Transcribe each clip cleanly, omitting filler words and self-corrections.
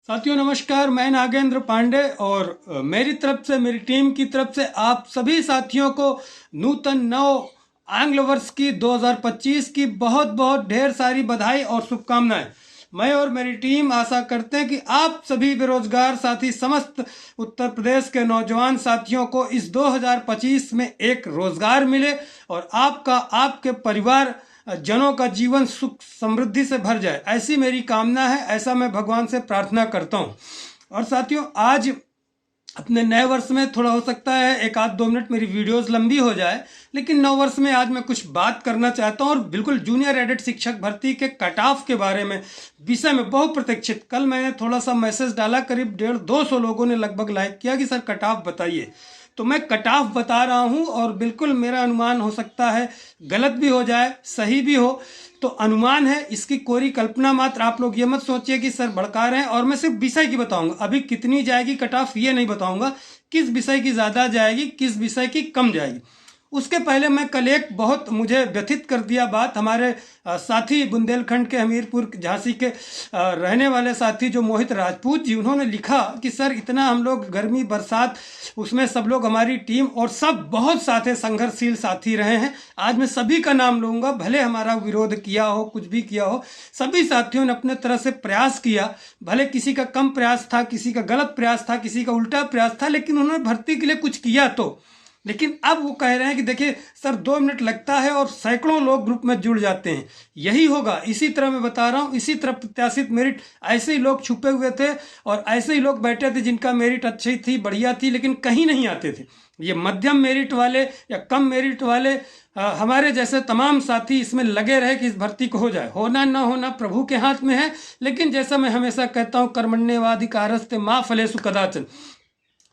साथियों नमस्कार, मैं नागेंद्र पांडे और मेरी तरफ से, मेरी टीम की तरफ से आप सभी साथियों को नूतन नव आंग्ल वर्ष की 2025 की बहुत बहुत ढेर सारी बधाई और शुभकामनाएं। मैं और मेरी टीम आशा करते हैं कि आप सभी बेरोजगार साथी, समस्त उत्तर प्रदेश के नौजवान साथियों को इस 2025 में एक रोजगार मिले और आपका, आपके परिवार जनों का जीवन सुख समृद्धि से भर जाए, ऐसी मेरी कामना है। ऐसा मैं भगवान से प्रार्थना करता हूँ। और साथियों, आज अपने नए वर्ष में थोड़ा हो सकता है 1-2 मिनट मेरी वीडियोस लंबी हो जाए, लेकिन नव वर्ष में आज मैं कुछ बात करना चाहता हूँ और बिल्कुल जूनियर एडेड शिक्षक भर्ती के कट ऑफ के बारे में, विषय में बहुत प्रतीक्षित। कल मैंने थोड़ा सा मैसेज डाला, करीब 150-200 लोगों ने लगभग लाइक किया कि सर कट ऑफ बताइए। तो मैं कट ऑफ बता रहा हूं और बिल्कुल मेरा अनुमान हो सकता है गलत भी हो जाए, सही भी हो, तो अनुमान है, इसकी कोरी कल्पना मात्र। आप लोग ये मत सोचिए कि सर भड़का रहे हैं। और मैं सिर्फ विषय की बताऊंगा, अभी कितनी जाएगी कट ऑफ ये नहीं बताऊंगा, किस विषय की ज़्यादा जाएगी, किस विषय की कम जाएगी। उसके पहले मैं कल एक बहुत मुझे व्यथित कर दिया बात, हमारे साथी बुंदेलखंड के हमीरपुर झांसी के रहने वाले साथी जो मोहित राजपूत जी, उन्होंने लिखा कि सर इतना हम लोग गर्मी बरसात, उसमें सब लोग, हमारी टीम और सब बहुत साथे संघर्षशील साथी रहे हैं। आज मैं सभी का नाम लूंगा, भले हमारा विरोध किया हो, कुछ भी किया हो, सभी साथियों ने अपने तरह से प्रयास किया। भले किसी का कम प्रयास था, किसी का गलत प्रयास था, किसी का उल्टा प्रयास था, लेकिन उन्होंने भर्ती के लिए कुछ किया। तो लेकिन अब वो कह रहे हैं कि देखिए सर 2 मिनट लगता है और सैकड़ों लोग ग्रुप में जुड़ जाते हैं। यही होगा, इसी तरह मैं बता रहा हूँ, इसी तरह प्रत्याशित मेरिट, ऐसे ही लोग छुपे हुए थे और ऐसे ही लोग बैठे थे जिनका मेरिट अच्छी थी, बढ़िया थी, लेकिन कहीं नहीं आते थे। ये मध्यम मेरिट वाले या कम मेरिट वाले हमारे जैसे तमाम साथी इसमें लगे रहे कि इस भर्ती को हो जाए। होना ना होना प्रभु के हाथ में है, लेकिन जैसा मैं हमेशा कहता हूँ, कर्मण्येवाधिकारस्ते मा फलेषु कदाचन।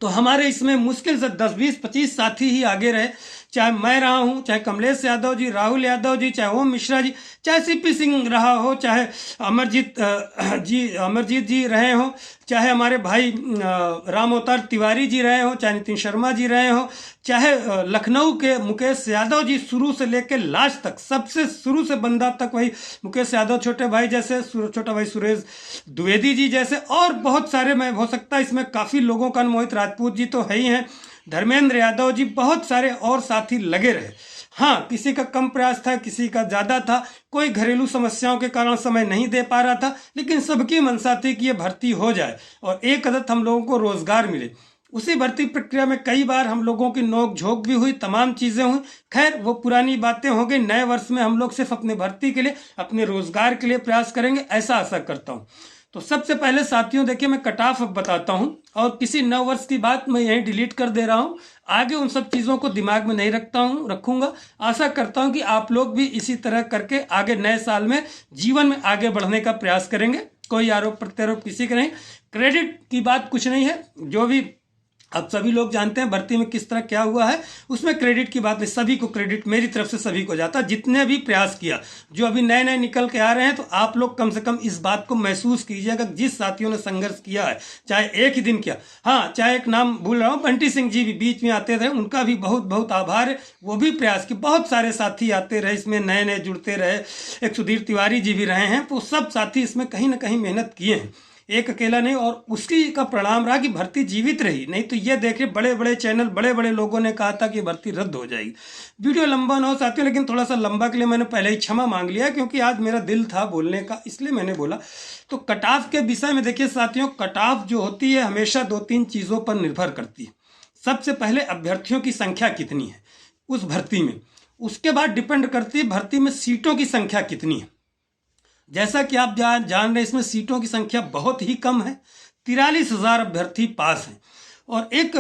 तो हमारे इसमें मुश्किल से 10-20-25 साथी ही आगे रहे, चाहे मैं रहा हूं, चाहे कमलेश यादव जी, राहुल यादव जी, चाहे ओम मिश्रा जी, चाहे सीपी सिंह रहा हो, चाहे अमरजीत जी रहे हो, चाहे हमारे भाई राम अवतार तिवारी जी रहे हो, चाहे नितिन शर्मा जी रहे हो, चाहे लखनऊ के मुकेश यादव जी, शुरू से लेकर लास्ट तक, सबसे शुरू से बंदा तक वही मुकेश यादव, छोटे भाई जैसे, छोटा भाई सुरेश द्विवेदी जी जैसे, और बहुत सारे, मैं हो सकता है इसमें काफ़ी लोगों का, मोहित राजपूत जी तो है ही हैं, धर्मेंद्र यादव जी, बहुत सारे और साथी लगे रहे। हाँ, किसी का कम प्रयास था, किसी का ज़्यादा था, कोई घरेलू समस्याओं के कारण समय नहीं दे पा रहा था, लेकिन सबकी मनसा थी कि ये भर्ती हो जाए और एक अदद हम लोगों को रोजगार मिले। उसी भर्ती प्रक्रिया में कई बार हम लोगों की नोक झोंक भी हुई, तमाम चीज़ें हुई। खैर, वो पुरानी बातें हो गई। नए वर्ष में हम लोग सिर्फ अपने भर्ती के लिए, अपने रोजगार के लिए प्रयास करेंगे, ऐसा आशा करता हूँ। तो सबसे पहले साथियों देखिए, मैं कट ऑफ बताता हूं और किसी नव वर्ष की बात मैं यहीं डिलीट कर दे रहा हूं। आगे उन सब चीज़ों को दिमाग में नहीं रखूंगा। आशा करता हूं कि आप लोग भी इसी तरह करके आगे नए साल में जीवन में आगे बढ़ने का प्रयास करेंगे। कोई आरोप प्रत्यारोप किसी का नहीं, क्रेडिट की बात कुछ नहीं है। जो भी अब सभी लोग जानते हैं भर्ती में किस तरह क्या हुआ है, उसमें क्रेडिट की बात नहीं, सभी को क्रेडिट मेरी तरफ से सभी को जाता, जितने भी प्रयास किया। जो अभी नए नए निकल के आ रहे हैं, तो आप लोग कम से कम इस बात को महसूस कीजिएगा, जिस साथियों ने संघर्ष किया है, चाहे एक ही दिन किया। हाँ, चाहे एक नाम भूल रहा हूँ, बंटी सिंह जी भी बीच में आते थे, उनका भी बहुत बहुत आभार है। वो भी प्रयास किए, बहुत सारे साथी आते रहे, इसमें नए नए जुड़ते रहे, एक सुधीर तिवारी जी भी रहे हैं। तो सब साथी इसमें कहीं ना कहीं मेहनत किए हैं, एक अकेला नहीं, और उसकी का परिणाम रहा कि भर्ती जीवित रही। नहीं तो ये देखिए, बड़े बड़े चैनल, बड़े बड़े लोगों ने कहा था कि भर्ती रद्द हो जाएगी। वीडियो लंबा ना हो साथियों, लेकिन थोड़ा सा लंबा के लिए मैंने पहले ही क्षमा मांग लिया, क्योंकि आज मेरा दिल था बोलने का, इसलिए मैंने बोला। तो कट ऑफ के विषय में देखिए साथियों, कट ऑफ जो होती है हमेशा 2-3 चीज़ों पर निर्भर करती है। सबसे पहले अभ्यर्थियों की संख्या कितनी है उस भर्ती में, उसके बाद डिपेंड करती है भर्ती में सीटों की संख्या कितनी है। जैसा कि आप जान रहे हैं, इसमें सीटों की संख्या बहुत ही कम है, 43,000 अभ्यर्थी पास हैं। और एक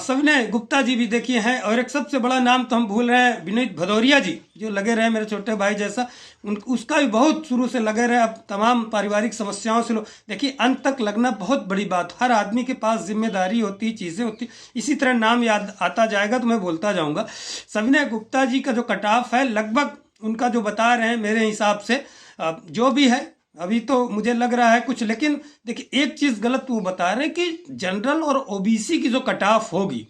सविनय गुप्ता जी भी देखिए हैं, और एक सबसे बड़ा नाम तो हम भूल रहे हैं, विनीत भदौरिया जी, जो लगे रहे मेरे छोटे भाई जैसा, उसका भी बहुत शुरू से लगे रहे। अब तमाम पारिवारिक समस्याओं से लोग, देखिए अंत तक लगना बहुत बड़ी बात, हर आदमी के पास जिम्मेदारी होती, चीज़ें होती, इसी तरह नाम याद आता जाएगा तो मैं बोलता जाऊँगा। सविनय गुप्ता जी का जो कट ऑफ है, लगभग उनका जो बता रहे हैं मेरे हिसाब से, जो भी है अभी तो मुझे लग रहा है कुछ, लेकिन देखिए एक चीज़ गलत वो बता रहे हैं कि जनरल और ओबीसी की जो कट ऑफ होगी,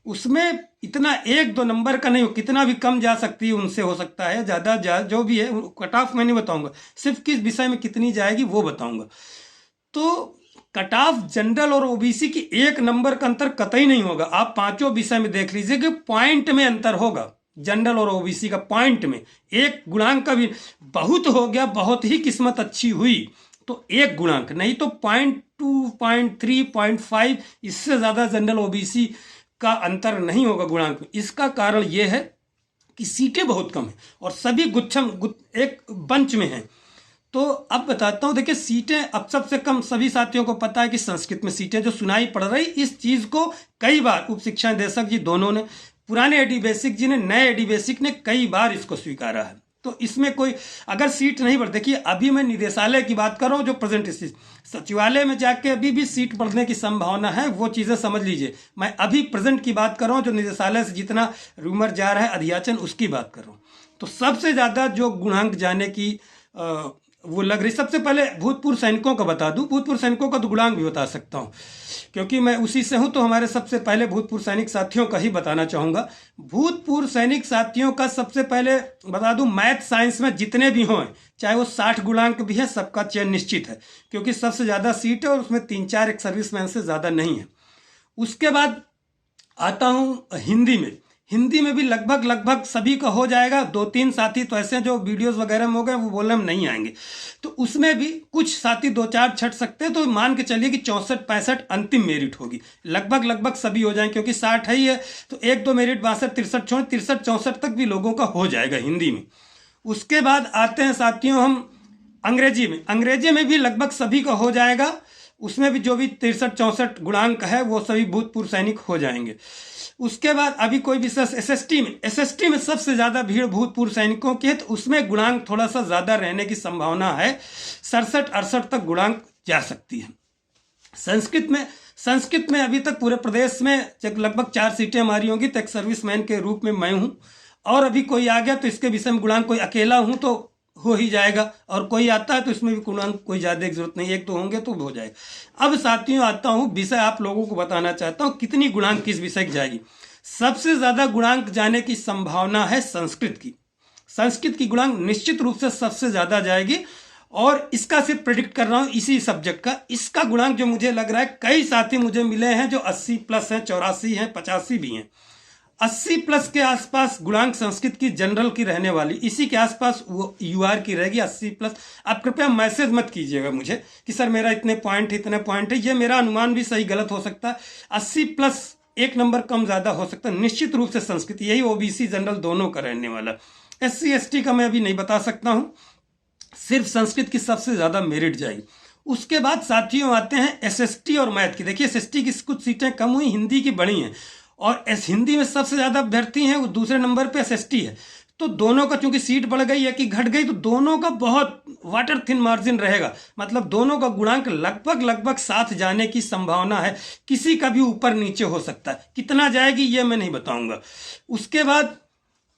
उसमें इतना 1-2 नंबर का नहीं हो, कितना भी कम जा सकती है, उनसे हो सकता है ज़्यादा जो भी है। कट ऑफ मैं नहीं बताऊंगा, सिर्फ किस विषय में कितनी जाएगी वो बताऊंगा। तो कट ऑफ जनरल और ओबीसी की 1 नंबर का अंतर कतई नहीं होगा। आप पांचों विषय में देख लीजिए कि पॉइंट में अंतर होगा, जनरल और ओबीसी का पॉइंट में। 1 गुणांक का भी बहुत हो गया, बहुत ही किस्मत अच्छी हुई तो 1 गुणांक, नहीं तो 0.2, 0.3, 0.5, इससे ज़्यादा जनरल ओबीसी का अंतर नहीं होगा गुणांक में। इसका कारण यह है कि सीटें बहुत कम हैं और सभी एक बंच में हैं। तो अब बताता हूँ, देखिए सीटें अब सबसे कम सभी साथियों को पता है कि संस्कृत में सीटें जो सुनाई पड़ रही, इस चीज़ को कई बार उप शिक्षा निदेशक जी दोनों ने, पुराने एडी बेसिक जी ने, नए एडी बेसिक ने कई बार इसको स्वीकारा है। तो इसमें कोई अगर सीट नहीं बढ़, देखिए अभी मैं निदेशालय की बात कर रहा हूँ जो प्रेजेंट स्थिति, सचिवालय में जाके अभी भी सीट बढ़ने की संभावना है, वो चीज़ें समझ लीजिए। मैं अभी प्रेजेंट की बात कर रहा हूँ, जो निदेशालय से जितना रूमर जा रहा है अधियाचन, उसकी बात कर रहा हूँ। तो सबसे ज़्यादा जो गुणांक जाने की वो लग रही, सबसे पहले भूतपूर्व सैनिकों का बता दूं, भूतपूर्व सैनिकों का तो गुणांक भी बता सकता हूं क्योंकि मैं उसी से हूं, तो हमारे सबसे पहले भूतपूर्व सैनिक साथियों का ही बताना चाहूँगा। भूतपूर्व सैनिक साथियों का सबसे पहले बता दूं, मैथ साइंस में जितने भी हों, चाहे वो 60 गुणांक भी है, सबका चयन निश्चित है क्योंकि सबसे ज़्यादा सीट है और उसमें 3-4 एक सर्विसमैन से ज़्यादा नहीं है। उसके बाद आता हूँ हिंदी में। हिंदी में भी लगभग सभी का हो जाएगा। 2-3 साथी तो ऐसे जो वीडियोस वगैरह में हो गए वो बोलने हम नहीं आएंगे, तो उसमें भी कुछ साथी 2-4 छट सकते हैं, तो मान के चलिए कि 64-65 अंतिम मेरिट होगी। लगभग सभी हो जाएंगे क्योंकि 60 है ही है, तो 1-2 मेरिट 62-63 छोड़ 63-64 तक भी लोगों का हो जाएगा हिंदी में। उसके बाद आते हैं साथियों हम अंग्रेजी में। अंग्रेजी में भी लगभग सभी का हो जाएगा, उसमें भी जो भी 63-64 गुणांक है वो सभी भूतपूर्व सैनिक हो जाएंगे। उसके बाद अभी कोई विशेष एसएसटी में सबसे ज़्यादा भीड़ भूतपूर्व सैनिकों की है, तो उसमें गुणांक थोड़ा सा ज़्यादा रहने की संभावना है, 67-68 तक गुणांक जा सकती है। संस्कृत में अभी तक पूरे प्रदेश में लगभग 4 सीटें हमारी होंगी, तो एक सर्विसमैन के रूप में मैं हूँ, और अभी कोई आ गया तो इसके विषय में गुणांक, कोई अकेला हूँ तो हो ही जाएगा, और कोई आता है तो इसमें भी गुणांक कोई ज़्यादा की जरूरत नहीं, 1-2 होंगे तो हो जाएगा। अब साथियों आता हूँ विषय, आप लोगों को बताना चाहता हूँ कितनी गुणांक किस विषय की जाएगी। सबसे ज़्यादा गुणांक जाने की संभावना है संस्कृत की। संस्कृत की गुणांक निश्चित रूप से सबसे ज़्यादा जाएगी, और इसका सिर्फ प्रेडिक्ट कर रहा हूँ इसी सब्जेक्ट का। इसका गुणांक जो मुझे लग रहा है, कई साथी मुझे मिले हैं जो 80+ हैं, 84 हैं, 85 भी हैं, 80+ के आसपास गुणांक संस्कृत की जनरल की रहने वाली, इसी के आसपास वो यूआर की रहेगी 80+। आप कृपया मैसेज मत कीजिएगा मुझे कि सर मेरा इतने पॉइंट है, ये मेरा अनुमान भी सही गलत हो सकता है। 80+ 1 नंबर कम ज़्यादा हो सकता है निश्चित रूप से संस्कृत, यही ओबीसी जनरल दोनों का रहने वाला। SC ST का मैं अभी नहीं बता सकता हूँ, सिर्फ संस्कृत की सबसे ज़्यादा मेरिट जाएगी। उसके बाद साथियों आते हैं SST और मैथ की। देखिए SST की कुछ सीटें कम हुई, हिंदी की बढ़ी हैं, और हिंदी में सबसे ज़्यादा अभ्यर्थी हैं, वो दूसरे नंबर पे SST है। तो दोनों का चूंकि सीट बढ़ गई या कि घट गई, तो दोनों का बहुत वाटर थिन मार्जिन रहेगा, मतलब दोनों का गुणांक लगभग साथ जाने की संभावना है, किसी का भी ऊपर नीचे हो सकता है। कितना जाएगी ये मैं नहीं बताऊंगा। उसके बाद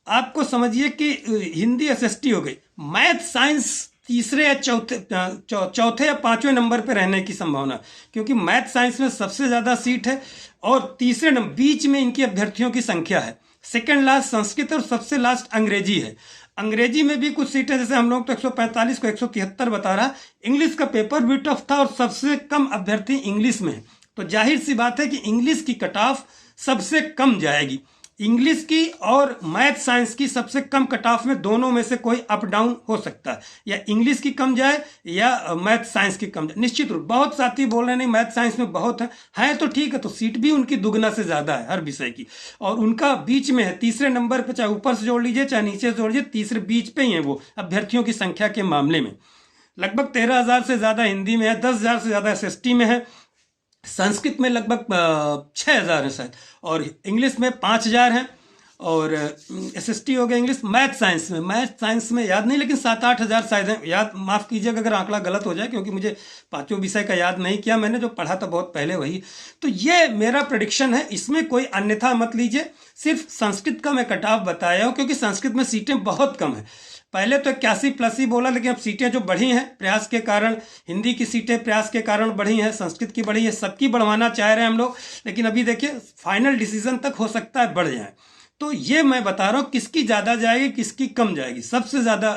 आपको समझिए कि हिंदी SST हो गई, मैथ साइंस तीसरे या चौथे या 5वें नंबर पे रहने की संभावना, क्योंकि मैथ साइंस में सबसे ज़्यादा सीट है और तीसरे नंबर बीच में इनकी अभ्यर्थियों की संख्या है। सेकंड लास्ट संस्कृत और सबसे लास्ट अंग्रेजी है। अंग्रेजी में भी कुछ सीटें, जैसे हम लोग तो 145 को 173 बता रहा। इंग्लिश का पेपर भी टफ था और सबसे कम अभ्यर्थी इंग्लिश में है, तो जाहिर सी बात है कि इंग्लिश की कट ऑफ सबसे कम जाएगी। इंग्लिश की और मैथ साइंस की सबसे कम कट ऑफ में दोनों में से कोई अप डाउन हो सकता है, या इंग्लिश की कम जाए या मैथ साइंस की कम जाए। निश्चित रूप बहुत साथी बोल रहे नहीं मैथ साइंस में बहुत है तो ठीक है, तो सीट भी उनकी दुगना से ज़्यादा है हर विषय की, और उनका बीच में है तीसरे नंबर पर, चाहे ऊपर से जोड़ लीजिए चाहे नीचे से जोड़ लीजिए, तीसरे बीच पे ही है वो अभ्यर्थियों की संख्या के मामले में। लगभग 13,000 से ज़्यादा हिंदी में है, 10,000 से ज़्यादा SST में है, संस्कृत में लगभग 6,000 है शायद, और इंग्लिश में 5,000 है, और SST हो गया इंग्लिश। मैथ साइंस में याद नहीं, लेकिन 7-8 हज़ार शायद है, याद माफ़ कीजिएगा अगर आंकड़ा गलत हो जाए, क्योंकि मुझे 5 विषय का याद नहीं किया मैंने, जो पढ़ा था बहुत पहले वही। तो ये मेरा प्रेडिक्शन है, इसमें कोई अन्यथा मत लीजिए। सिर्फ संस्कृत का मैं कट ऑफ बताया हूँ क्योंकि संस्कृत में सीटें बहुत कम है। पहले तो 81+ ही बोला, लेकिन अब सीटें जो बढ़ी हैं प्रयास के कारण, हिंदी की सीटें प्रयास के कारण बढ़ी हैं, संस्कृत की बढ़ी है, सबकी बढ़वाना चाह रहे हैं हम लोग, लेकिन अभी देखिए फाइनल डिसीजन तक हो सकता है बढ़ जाए। तो ये मैं बता रहा हूँ किसकी ज़्यादा जाएगी किसकी कम जाएगी। सबसे ज़्यादा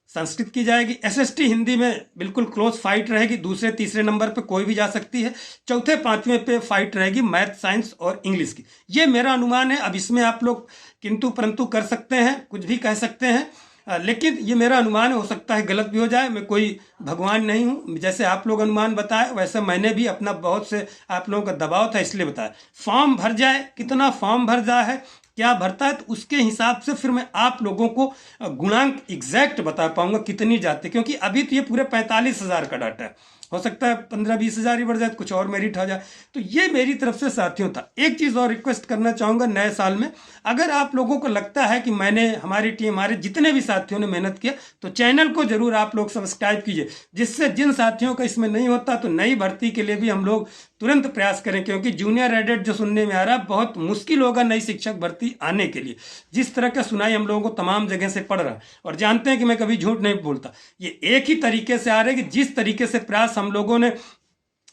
संस्कृत की जाएगी। एसएसटी हिंदी में बिल्कुल क्लोज फाइट रहेगी, दूसरे तीसरे नंबर पे कोई भी जा सकती है, चौथे पांचवें पे फाइट रहेगी मैथ, साइंस और इंग्लिश की। ये मेरा अनुमान है। अब इसमें आप लोग किंतु परंतु कर सकते हैं, कुछ भी कह सकते हैं, लेकिन ये मेरा अनुमान हो सकता है गलत भी हो जाए। मैं कोई भगवान नहीं हूँ। जैसे आप लोग अनुमान बताए वैसे मैंने भी अपना बहुत से आप लोगों का दबाव था इसलिए बताया। फॉर्म भर जाए, कितना फॉर्म भर जाए है, क्या भरता है, तो उसके हिसाब से फिर मैं आप लोगों को गुणांक एग्जैक्ट बता पाऊंगा कितनी जाती, क्योंकि अभी तो ये पूरे 45,000 का डाटा है। हो सकता है 15-20 हज़ार ही बढ़ जाए, कुछ और मेरिट आ जाए। तो ये मेरी तरफ से साथियों था। एक चीज़ और रिक्वेस्ट करना चाहूँगा नए साल में, अगर आप लोगों को लगता है कि मैंने, हमारी टीम, हमारे जितने भी साथियों ने मेहनत किया, तो चैनल को जरूर आप लोग सब्सक्राइब कीजिए, जिससे जिन साथियों का इसमें नहीं होता तो नई भर्ती के लिए भी हम लोग तुरंत प्रयास करें। क्योंकि जूनियर एडेड जो सुनने में आ रहा है, बहुत मुश्किल होगा नई शिक्षक भर्ती आने के लिए। जिस तरह का सुनाई हम लोगों को तमाम जगह से पड़ रहा है, और जानते हैं कि मैं कभी झूठ नहीं बोलता, ये एक ही तरीके से आ रहे कि जिस तरीके से प्रयास हम लोगों ने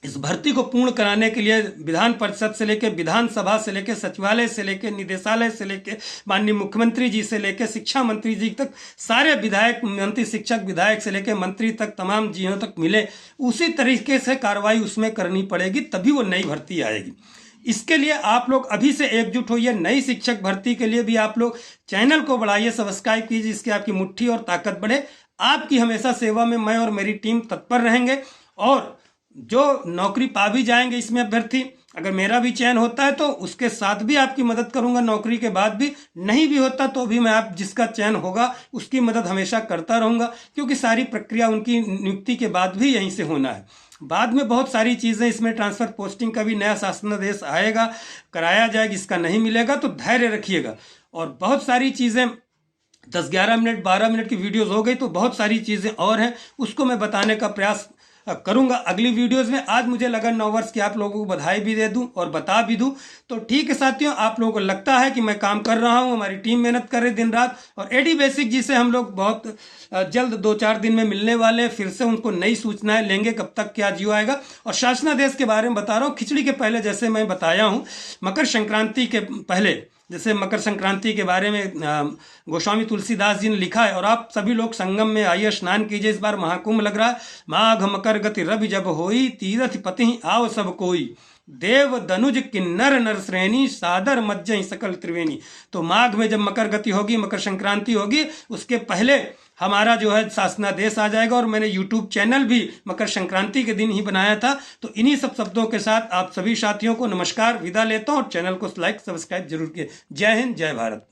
इस भर्ती को पूर्ण कराने के लिए विधान परिषद से लेकर, विधानसभा से लेकर, सचिवालय से लेकर, निदेशालय से लेकर, माननीय मुख्यमंत्री जी से लेकर शिक्षा मंत्री जी तक, सारे विधायक, मंत्री, शिक्षक, विधायक से लेकर मंत्री तक, तमाम जीवों तक मिले, उसी तरीके से कार्रवाई उसमें करनी पड़ेगी, तभी वो नई भर्ती आएगी। इसके लिए आप लोग अभी से एकजुट होइए। नई शिक्षक भर्ती के लिए भी आप लोग चैनल को बढ़ाइए, सब्सक्राइब कीजिए, जिससे आपकी मुट्ठी और ताकत बढ़े। आपकी हमेशा सेवा में मैं और मेरी टीम तत्पर रहेंगे। और जो नौकरी पा भी जाएंगे इसमें अभ्यर्थी, अगर मेरा भी चयन होता है तो उसके साथ भी आपकी मदद करूंगा, नौकरी के बाद भी। नहीं भी होता तो भी मैं आप जिसका चयन होगा उसकी मदद हमेशा करता रहूंगा, क्योंकि सारी प्रक्रिया उनकी नियुक्ति के बाद भी यहीं से होना है। बाद में बहुत सारी चीज़ें इसमें, ट्रांसफर पोस्टिंग का भी नया शासनादेश आएगा, कराया जाएगा, इसका नहीं मिलेगा तो धैर्य रखिएगा। और बहुत सारी चीज़ें 10-11 मिनट 12 मिनट की वीडियोस हो गई, तो बहुत सारी चीज़ें और हैं, उसको मैं बताने का प्रयास करूंगा अगली वीडियोस में। आज मुझे लगा 9 वर्ष की आप लोगों को बधाई भी दे दूं और बता भी दूं। तो ठीक है साथियों, आप लोगों को लगता है कि मैं काम कर रहा हूं, हमारी टीम मेहनत कर रही दिन रात, और एडी बेसिक जी से हम लोग बहुत जल्द 2-4 दिन में मिलने वाले हैं। फिर से उनको नई सूचनाएं लेंगे, कब तक क्या जियो आएगा। और शासनादेश के बारे में बता रहा हूँ, खिचड़ी के पहले जैसे मैं बताया हूँ, मकर संक्रांति के पहले, जैसे मकर संक्रांति के बारे में गोस्वामी तुलसीदास जी ने लिखा है, और आप सभी लोग संगम में आइए, स्नान कीजिए। इस बार महाकुंभ लग रहा है। माघ मकर गति रवि जब होई, तीरथ पति आओ सब कोई, देव दनुज किन्नर नर श्रेणी, सादर मज्जहि सकल त्रिवेणी। तो माघ में जब मकर गति होगी, मकर संक्रांति होगी, उसके पहले हमारा जो है शासनादेश आ जाएगा। और मैंने यूट्यूब चैनल भी मकर संक्रांति के दिन ही बनाया था। तो इन्हीं सब शब्दों के साथ आप सभी साथियों को नमस्कार, विदा लेता हूँ, और चैनल को लाइक सब्सक्राइब जरूर किए। जय हिंद, जय भारत।